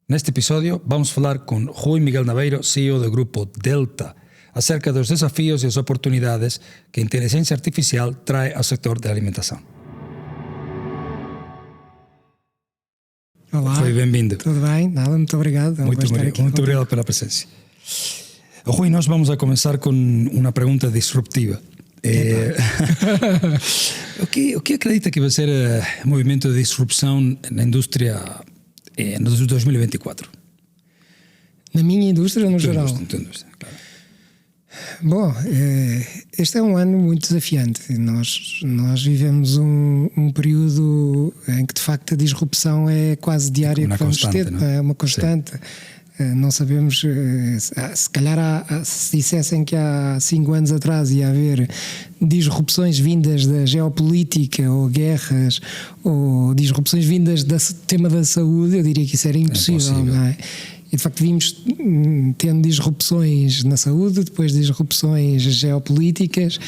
Neste episódio vamos falar com Rui Miguel Naveiro, CEO do grupo Delta, acerca dos desafios e as oportunidades que a inteligência artificial traz ao setor da alimentação. Olá, Rui, bem-vindo. Tudo bem? Nada, muito obrigado. Muito obrigado pela presença. Rui, nós vamos a começar com uma pergunta disruptiva. O que acredita que vai ser o movimento de disrupção na indústria no 2024? Na minha indústria, no geral? Indústria, claro. Bom, este é um ano muito desafiante. Nós vivemos um período em que, de facto, a disrupção é quase diária que vamos ter. Não é uma constante. Sim. Não sabemos, se calhar se dissessem que há 5 anos atrás ia haver disrupções vindas da geopolítica ou guerras ou disrupções vindas do tema da saúde, eu diria que isso era impossível. Não é? E de facto vimos tendo disrupções na saúde, depois disrupções geopolíticas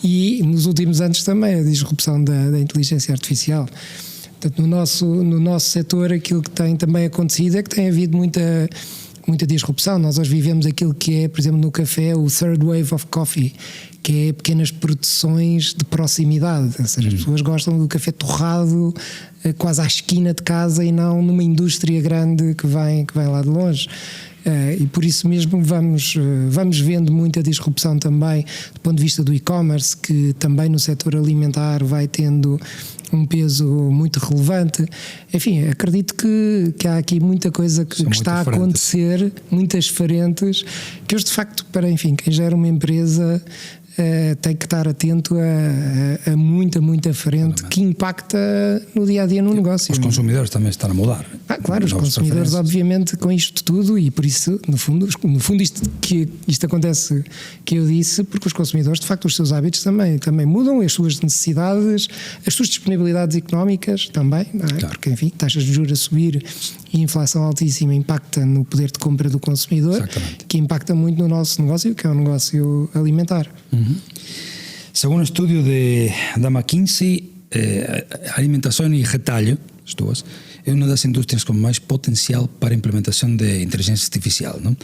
e nos últimos anos também a disrupção da inteligência artificial. Portanto, no nosso setor, aquilo que tem também acontecido é que tem havido muita disrupção. Nós hoje vivemos aquilo que é, por exemplo, no café, o third wave of coffee, que é pequenas produções de proximidade. Ou seja, as pessoas gostam do café torrado quase à esquina de casa e não numa indústria grande que vem lá de longe. E por isso mesmo vamos vendo muita disrupção também do ponto de vista do e-commerce, que também no setor alimentar vai tendo um peso muito relevante. Enfim, acredito que há aqui muita coisa que está a acontecer, muitas frentes, que hoje de facto, para quem gera uma empresa tem que estar atento a muita frente que impacta no dia-a-dia no negócio. Os consumidores também estão a mudar. Claro, os consumidores obviamente com isto tudo, e por isso no fundo isto acontece que eu disse, porque os consumidores de facto os seus hábitos também mudam, as suas necessidades, as suas disponibilidades económicas também, não é? Claro. Porque taxas de juros a subir e inflação altíssima impacta no poder de compra do consumidor. Exatamente. Que impacta muito no nosso negócio, que é um negócio alimentar. Segundo um estudo da McKinsey, a alimentação e retalho, as duas, é uma das indústrias com mais potencial para a implementação de inteligência artificial. Não? Eu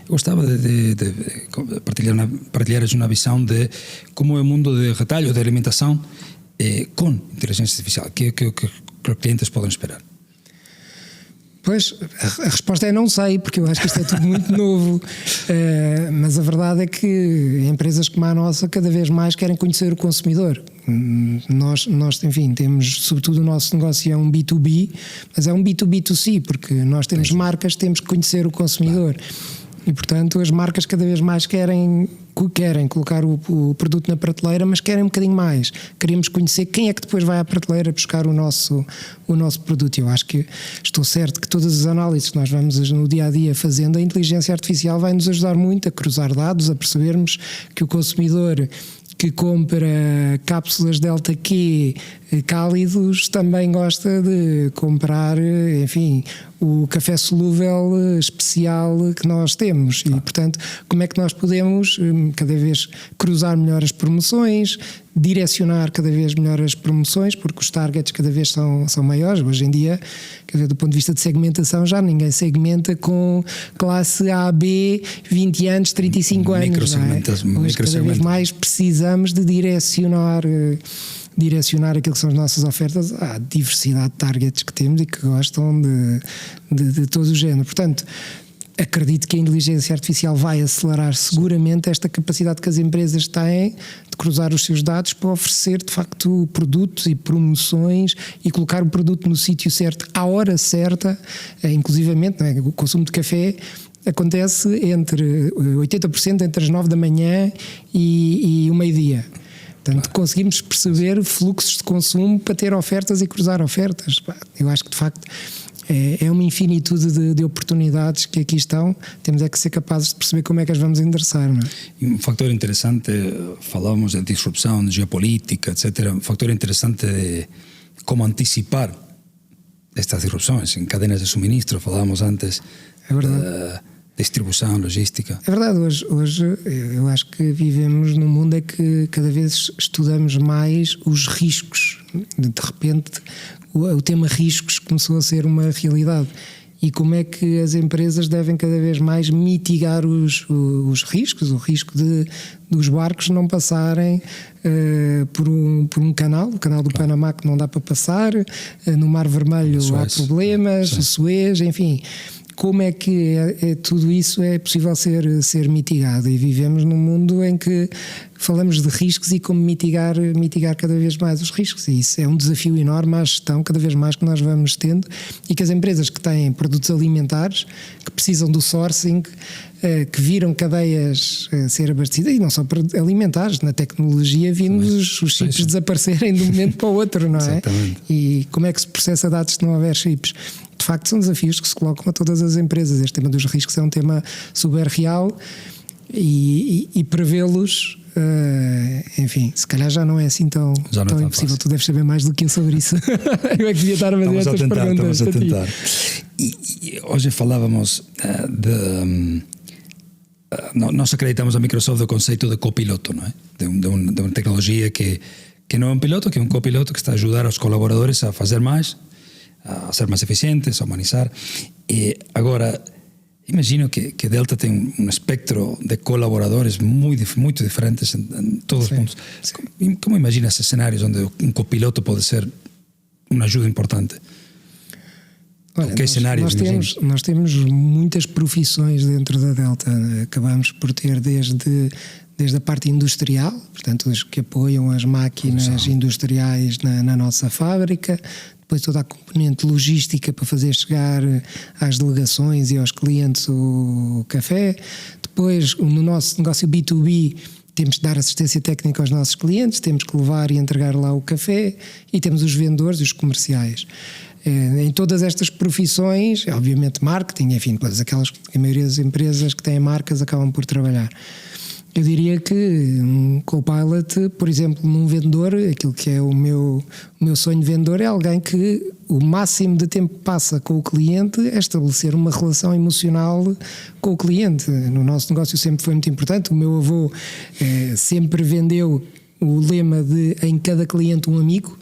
gostava de partilhar uma visão de como é o mundo de retalho, de alimentação, com inteligência artificial. Que os clientes podem esperar? Pois, a resposta é não sei, porque eu acho que isto é tudo muito novo, mas a verdade é que empresas como a nossa cada vez mais querem conhecer o consumidor. Nós temos, sobretudo o nosso negócio é um B2B, mas é um B2B2C, porque nós temos marcas, temos que conhecer o consumidor. E, portanto, as marcas cada vez mais querem colocar o produto na prateleira, mas querem um bocadinho mais. Queremos conhecer quem é que depois vai à prateleira buscar o nosso produto. Eu acho que estou certo que todas as análises que nós vamos no dia-a-dia fazendo, a inteligência artificial vai nos ajudar muito a cruzar dados, a percebermos que o consumidor que compra cápsulas Delta Q cálidos também gosta de comprar, o café solúvel especial que nós temos. E, portanto, como é que nós podemos cada vez cruzar melhor as promoções, direcionar cada vez melhor as promoções, porque os targets cada vez são maiores. Hoje em dia, do ponto de vista de segmentação, já ninguém segmenta com classe A, B, 20 anos, 35 anos. Hoje cada vez mais precisamos de direcionar aquilo que são as nossas ofertas à diversidade de targets que temos e que gostam de todo o género. Portanto, acredito que a inteligência artificial vai acelerar seguramente esta capacidade que as empresas têm de cruzar os seus dados para oferecer, de facto, produtos e promoções e colocar o produto no sítio certo, à hora certa, inclusivamente, não é? O consumo de café acontece entre 80% entre as 9 da manhã e o meio-dia. Portanto, conseguimos perceber fluxos de consumo para ter ofertas e cruzar ofertas. Eu acho que, de facto, é uma infinitude de oportunidades que aqui estão. Temos é que ser capazes de perceber como é que as vamos endereçar. Não é? E um fator interessante, falávamos de disrupção, de geopolítica, etc. Um fator interessante de como antecipar estas disrupções em cadenas de suministro, falávamos antes. É verdade. Distribuição, logística. É verdade, hoje eu acho que vivemos num mundo em que cada vez estudamos mais os riscos. De repente o tema riscos começou a ser uma realidade e como é que as empresas devem cada vez mais mitigar os riscos, o risco dos barcos não passarem por um canal, o canal do Panamá que não dá para passar, no Mar Vermelho há problemas, o Suez, enfim. Como é que tudo isso é possível ser mitigado? E vivemos num mundo em que falamos de riscos e como mitigar cada vez mais os riscos. E isso é um desafio enorme à gestão, cada vez mais que nós vamos tendo, e que as empresas que têm produtos alimentares, que precisam do sourcing, que viram cadeias ser abastecidas, e não só alimentares, na tecnologia vimos os chips desaparecerem de um momento para o outro, não é? Exatamente. E como é que se processa dados se não houver chips? De facto, são desafios que se colocam a todas as empresas. Este tema dos riscos é um tema super real e prevê-los, enfim, se calhar já não é assim tão impossível. Fácil. Tu deves saber mais do que eu sobre isso. Eu é que devia estar a fazer estas perguntas. Estamos a tentar. E hoje falávamos nós acreditamos a Microsoft do conceito de copiloto, não é? De uma tecnologia que não é um piloto, que é um copiloto que está a ajudar aos colaboradores a fazer mais, a ser mais eficientes, a humanizar. E agora, imagino que Delta tem um espectro de colaboradores muito diferentes em todos os pontos. Como imagina esses cenários onde um copiloto pode ser uma ajuda importante? Olha, nós temos muitas profissões dentro da Delta. Acabamos por ter desde a parte industrial, portanto, os que apoiam as máquinas industriais na nossa fábrica, depois toda a componente logística para fazer chegar às delegações e aos clientes o café. Depois, no nosso negócio B2B, temos que dar assistência técnica aos nossos clientes, temos que levar e entregar lá o café, e temos os vendedores e os comerciais. Em todas estas profissões, obviamente marketing, enfim, todas aquelas que a maioria das empresas que têm marcas acabam por trabalhar. Eu diria que um Copilot, por exemplo, num vendedor, aquilo que é o meu sonho de vendedor é alguém que o máximo de tempo que passa com o cliente é estabelecer uma relação emocional com o cliente. No nosso negócio sempre foi muito importante. O meu avô sempre vendeu o lema de em cada cliente um amigo.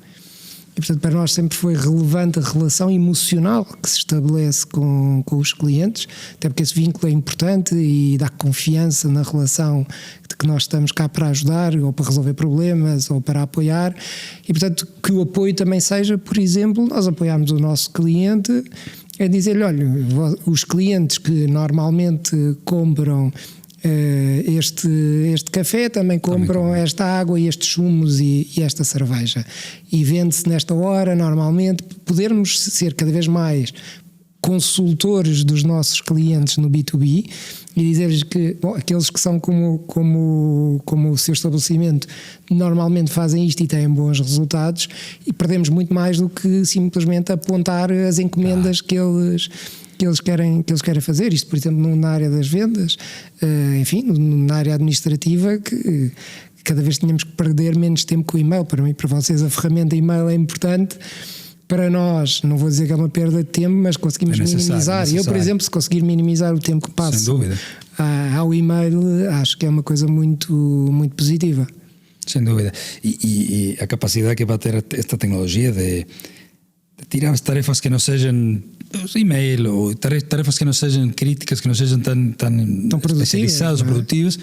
E, portanto, para nós sempre foi relevante a relação emocional que se estabelece com os clientes, até porque esse vínculo é importante e dá confiança na relação de que nós estamos cá para ajudar, ou para resolver problemas, ou para apoiar. E, portanto, que o apoio também seja, por exemplo, nós apoiarmos o nosso cliente, é dizer-lhe, olha, os clientes que normalmente compram este café também compram esta água e estes sumos e esta cerveja, e vende-se nesta hora normalmente. Podermos ser cada vez mais consultores dos nossos clientes no B2B e dizer-lhes que aqueles que são como o seu estabelecimento normalmente fazem isto e têm bons resultados, e perdemos muito mais do que simplesmente apontar as encomendas que eles querem fazer. Isto, por exemplo, na área das vendas, enfim, na área administrativa, que cada vez tínhamos que perder menos tempo com o e-mail. Para mim, para vocês, a ferramenta e-mail é importante. Para nós, não vou dizer que é uma perda de tempo, mas conseguimos minimizar. Eu, por exemplo, se conseguir minimizar o tempo que passo ao e-mail, acho que é uma coisa muito, muito positiva. Sem dúvida. E a capacidade que vai ter esta tecnologia de tirar as tarefas que não sejam e-mail, ou tarefas que não sejam críticas, que não sejam tão especializadas ou produtivas,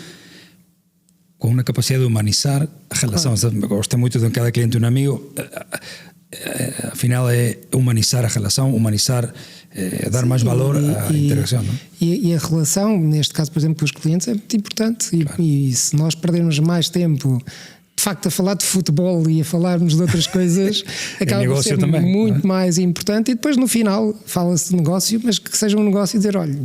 com uma capacidade de humanizar a relação. Gostei muito de cada cliente um amigo. Afinal é humanizar a relação, dar mais valor à interação. Não? E a relação, neste caso, por exemplo, com os clientes é muito importante. E se nós perdermos mais tempo de facto a falar de futebol e a falarmos de outras coisas, acaba por ser também, muito mais importante. E depois no final fala-se de negócio, mas que seja um negócio e dizer, olha,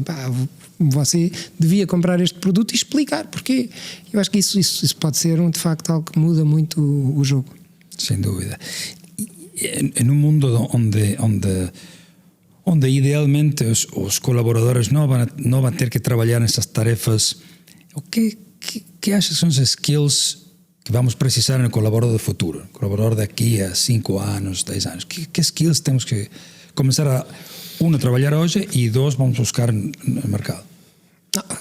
você devia comprar este produto e explicar porquê. Eu acho que isso pode ser de facto algo que muda muito o jogo. Sem dúvida. En un mundo onde idealmente os colaboradores não vão ter que trabalhar nessas tarefas, o que achas que são as skills que vamos precisar no colaborador do futuro, colaborador daqui a 5 anos, 10 anos? Que skills temos que começar a trabalhar hoje e 2 vamos buscar no mercado?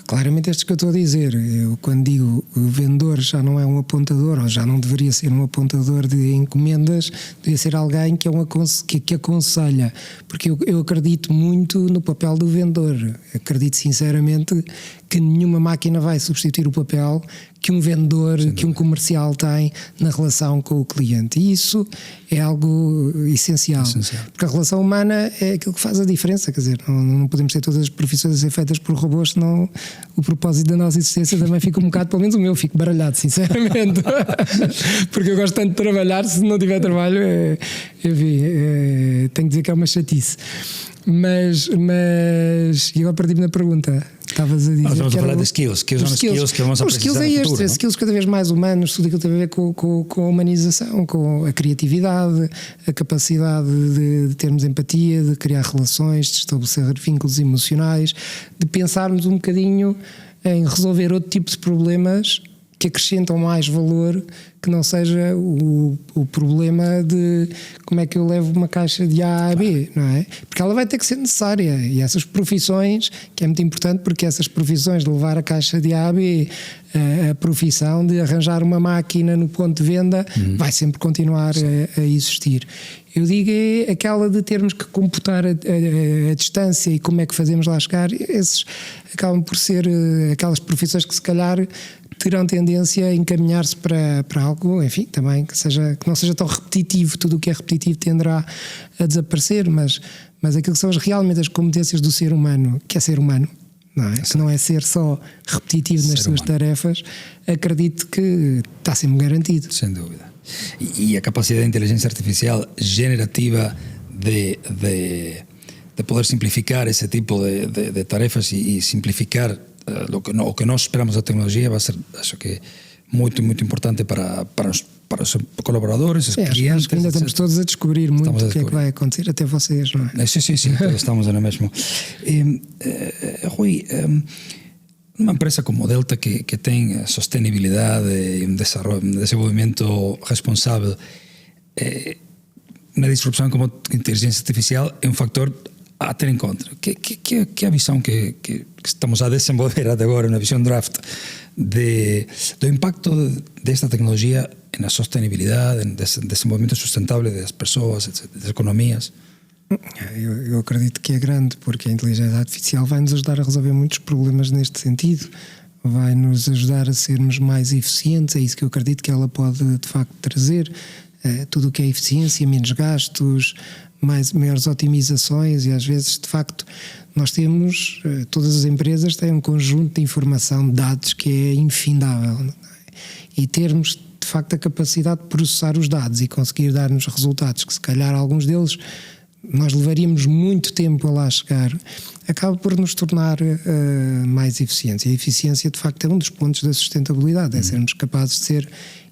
Claramente estes que eu estou a dizer. Eu, quando digo o vendedor já não é um apontador, ou já não deveria ser um apontador de encomendas, deveria ser alguém que que aconselha, porque eu acredito muito no papel do vendedor. Acredito sinceramente que nenhuma máquina vai substituir o papel que um vendedor, que um comercial tem na relação com o cliente. E isso é algo essencial. Porque a relação humana é aquilo que faz a diferença. Quer dizer, não podemos ter todas as profissões a ser feitas por robôs, senão o propósito da nossa existência também fica um bocado, pelo menos o meu, fico baralhado, sinceramente. Porque eu gosto tanto de trabalhar, se não tiver trabalho, enfim, tenho que dizer que é uma chatice. Mas e agora perdi-me na pergunta. Estavas a dizer. Estamos a falar de skills. Que são skills que vamos a precisar no futuro. Os skills skills cada vez mais humanos, tudo aquilo que tem a ver com a humanização, com a criatividade, a capacidade de termos empatia, de criar relações, de estabelecer vínculos emocionais, de pensarmos um bocadinho em resolver outro tipo de problemas que acrescentam mais valor, que não seja o problema de como é que eu levo uma caixa de A a B, não é? Porque ela vai ter que ser necessária, e essas profissões, que é muito importante, porque essas profissões de levar a caixa de A a B, a profissão de arranjar uma máquina no ponto de venda, vai sempre continuar a existir. Eu digo é aquela de termos que computar a distância e como é que fazemos lá chegar. Esses acabam por ser aquelas profissões que se calhar terão tendência a encaminhar-se para algo, enfim, também que não seja tão repetitivo. Tudo o que é repetitivo tenderá a desaparecer, mas aquilo que são realmente as competências do ser humano, que é ser humano, não é? Que não é ser só repetitivo nas suas tarefas, acredito que está sempre garantido. Sem dúvida. E a capacidade de inteligência artificial generativa de poder simplificar esse tipo de tarefas e simplificar o que nós esperamos da tecnologia vai ser, acho que, muito, muito importante para os colaboradores, os clientes. Ainda estamos todos a descobrir muito o que é que vai acontecer, até vocês, não é? Sim, todos estamos no mesmo. Rui, uma empresa como Delta que tem sostenibilidade e um desenvolvimento responsável, na disrupção como a inteligência artificial é um factor a ter em conta. Que a visão que estamos a desenvolver até agora, uma visão draft do impacto desta tecnologia na sostenibilidade, no desenvolvimento sustentável das pessoas, etc., das economias? Eu acredito que é grande, porque a inteligência artificial vai nos ajudar a resolver muitos problemas neste sentido, vai nos ajudar a sermos mais eficientes. É isso que eu acredito que ela pode de facto trazer. Tudo o que é eficiência, menos gastos, maiores otimizações, e às vezes de facto nós temos, todas as empresas têm um conjunto de informação, de dados que é infindável, e termos de facto a capacidade de processar os dados e conseguir dar-nos resultados que se calhar alguns deles nós levaríamos muito tempo a lá chegar, acaba por nos tornar mais eficientes. E a eficiência de facto é um dos pontos da sustentabilidade, é sermos capazes de ser,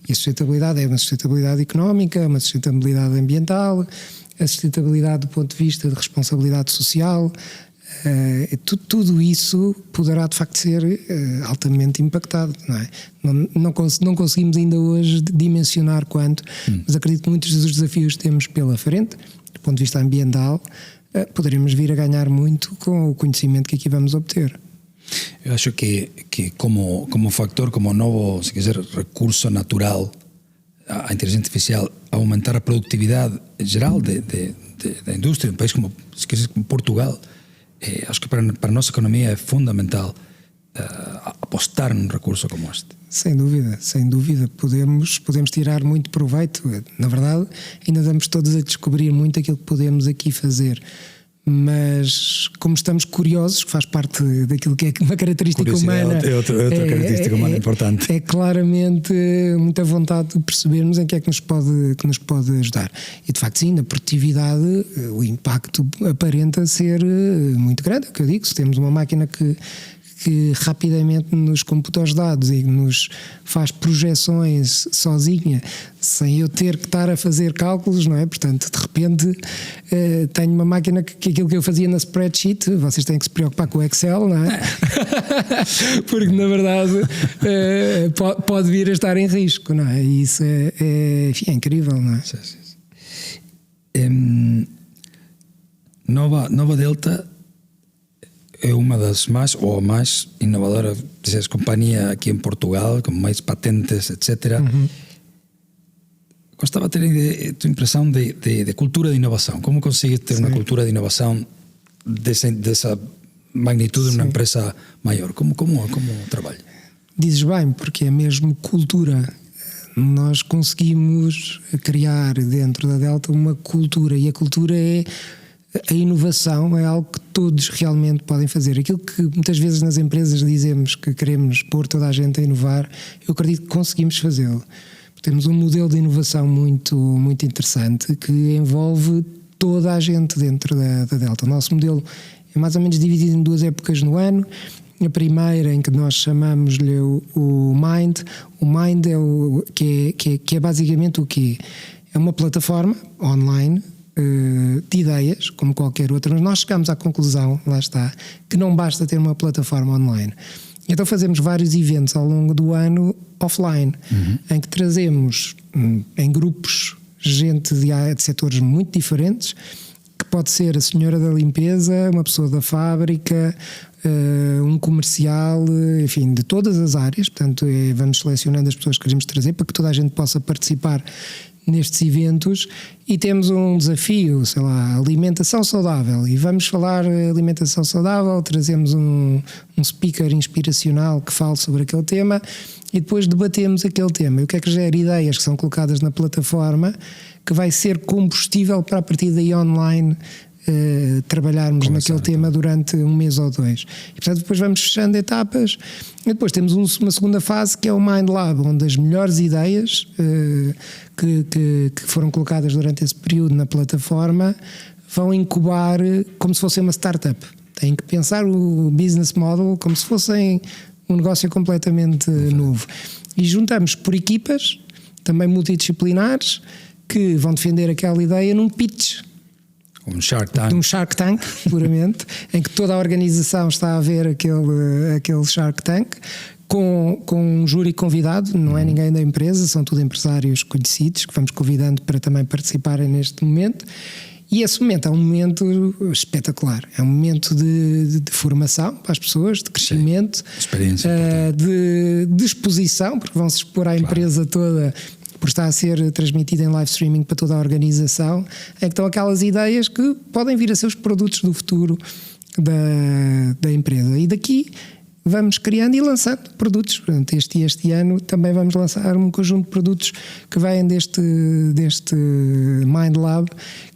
e a sustentabilidade é uma sustentabilidade económica, uma sustentabilidade ambiental, a sustentabilidade do ponto de vista de responsabilidade social. Tudo isso poderá de facto ser altamente impactado, não é? Não conseguimos ainda hoje dimensionar quanto, mas acredito que muitos dos desafios que temos pela frente, do ponto de vista ambiental, poderemos vir a ganhar muito com o conhecimento que aqui vamos obter. Eu acho que como factor, como novo, se quiser, recurso natural, a inteligência artificial aumentar a produtividade geral da indústria, um país como, se quiser, como Portugal, acho que para a nossa economia é fundamental apostar num recurso como este. Sem dúvida. Podemos tirar muito proveito. Na verdade, ainda estamos todos a descobrir muito aquilo que podemos aqui fazer. Mas como estamos curiosos, que faz parte daquilo que é uma característica humana, é outra característica humana importante. É claramente muita vontade de percebermos em que é que nos pode ajudar. E de facto sim, na produtividade o impacto aparenta ser muito grande. É o que eu digo, se temos uma máquina que rapidamente nos computa os dados e nos faz projeções sozinha, sem eu ter que estar a fazer cálculos, não é? Portanto, de repente tenho uma máquina que aquilo que eu fazia na spreadsheet, vocês têm que se preocupar com o Excel, não é? Porque na verdade pode vir a estar em risco, não é? E isso enfim, é incrível, não é? Nova Delta é uma das mais, ou a mais inovadora, dizes, companhia aqui em Portugal, com mais patentes, etc. Gostava de ter a tua impressão de cultura de inovação. Como consegues ter uma cultura de inovação dessa magnitude numa empresa maior? Como trabalho? Dizes bem, porque é mesmo cultura. Nós conseguimos criar dentro da Delta uma cultura, e a cultura é a inovação, é algo que todos realmente podem fazer. Aquilo que muitas vezes nas empresas dizemos que queremos pôr toda a gente a inovar, eu acredito que conseguimos fazê-lo. Temos um modelo de inovação muito, muito interessante que envolve toda a gente dentro da Delta. O nosso modelo é mais ou menos dividido em 2 épocas no ano. A primeira, em que nós chamamos-lhe o Mind. O Mind que é basicamente o quê? É uma plataforma online de ideias, como qualquer outra, mas nós chegamos à conclusão, lá está, que não basta ter uma plataforma online. Então fazemos vários eventos ao longo do ano offline, em que trazemos em grupos gente de setores muito diferentes, que pode ser a senhora da limpeza, uma pessoa da fábrica, um comercial, enfim, de todas as áreas. Portanto, vamos selecionando as pessoas que queremos trazer para que toda a gente possa participar nestes eventos, e temos um desafio, sei lá, alimentação saudável, e vamos falar alimentação saudável, trazemos um speaker inspiracional que fale sobre aquele tema e depois debatemos aquele tema. E o que é que gera? Ideias que são colocadas na plataforma, que vai ser combustível para a partir daí online trabalharmos naquele tema durante 1 mês ou 2. E portanto depois vamos fechando etapas, e depois temos uma segunda fase que é o Mind Lab, onde as melhores ideias que foram colocadas durante esse período na plataforma vão incubar como se fosse uma startup. Têm que pensar o business model como se fossem um negócio completamente novo. E juntamos por equipas, também multidisciplinares, que vão defender aquela ideia num pitch. Um Shark Tank. De um Shark Tank, puramente, em que toda a organização está a ver aquele Shark Tank, com um júri convidado, não é ninguém da empresa, são tudo empresários conhecidos, que vamos convidando para também participarem neste momento. E esse momento é um momento espetacular, é um momento de formação para as pessoas, de crescimento, de exposição, porque vão-se expor à empresa toda, por estar a ser transmitido em live streaming para toda a organização, em que estão aquelas ideias que podem vir a ser os produtos do futuro da empresa. E daqui vamos criando e lançando produtos. Portanto, este ano também vamos lançar um conjunto de produtos que vêm deste Mind Lab,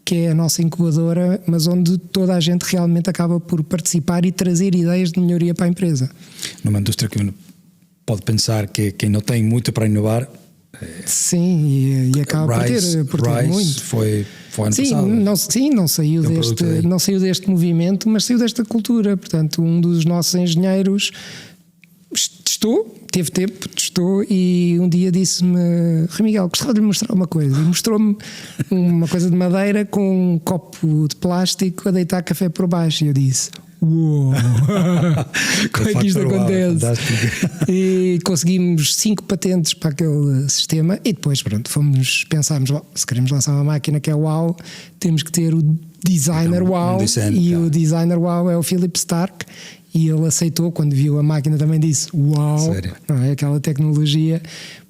que é a nossa incubadora, mas onde toda a gente realmente acaba por participar e trazer ideias de melhoria para a empresa. Numa indústria que pode pensar que quem não tem muito para inovar. Sim, e acaba por ter muito. Foi ano passado. Não saiu deste movimento, mas saiu desta cultura. Portanto, um dos nossos engenheiros teve tempo, testou, e um dia disse-me: Rui Miguel, gostava de lhe mostrar uma coisa. E mostrou-me uma coisa de madeira com um copo de plástico a deitar café por baixo. E eu disse: uou, como é que isto acontece? E conseguimos 5 patentes para aquele sistema, e depois pensámos, se queremos lançar uma máquina que é uau, temos que ter o designer uau, o designer uau é o Philip Stark, e ele aceitou. Quando viu a máquina também disse uau. Não é? Aquela tecnologia,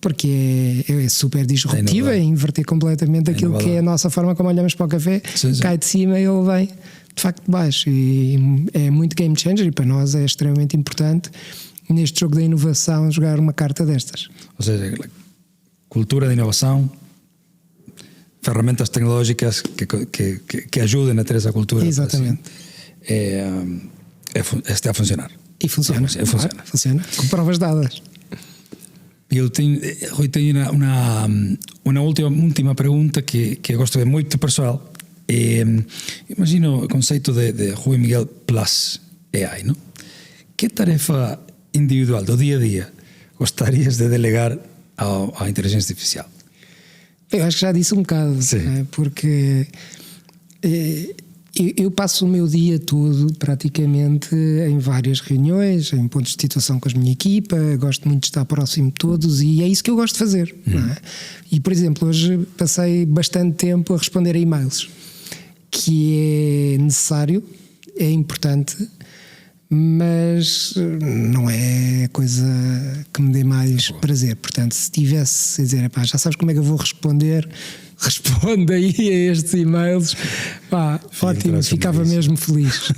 porque é super disruptiva, é inverter completamente aquilo que é a nossa forma como olhamos para o café. Cai de cima e ele vem de facto de baixo, e é muito game changer, e para nós é extremamente importante neste jogo da inovação jogar uma carta destas. Ou seja, cultura de inovação, ferramentas tecnológicas que ajudem a ter essa cultura. Exatamente. Está a funcionar. E funciona. Funciona. Com provas dadas. Eu tenho uma última pergunta que gosto de muito pessoal. Imagino o conceito de Rui Miguel Plus AI, não? Que tarefa individual do dia a dia gostarias de delegar à inteligência artificial? Eu acho que já disse um bocado, né? Porque eu passo o meu dia todo praticamente em várias reuniões, em pontos de situação com a minha equipa, gosto muito de estar próximo de todos, e é isso que eu gosto de fazer. Não é? E, por exemplo, hoje passei bastante tempo a responder a e-mails, que é necessário, é importante, mas não é a coisa que me dê mais prazer. Portanto, se tivesse a dizer, epá, já sabes como é que eu vou responder, responde aí a estes e-mails, pá, ótimo, ficava mesmo feliz.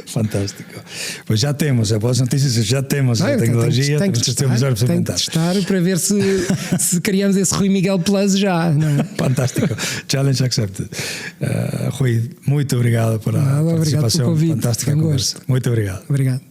Fantástico. Pois já temos, a boas notícias, já temos a tecnologia, tem que testar para ver se criamos esse Rui Miguel Plus já. Não é? Fantástico. Challenge accepted. Rui, muito obrigado pela participação. Obrigado pelo convite. Fantástica conversa. Muito obrigado. Obrigado.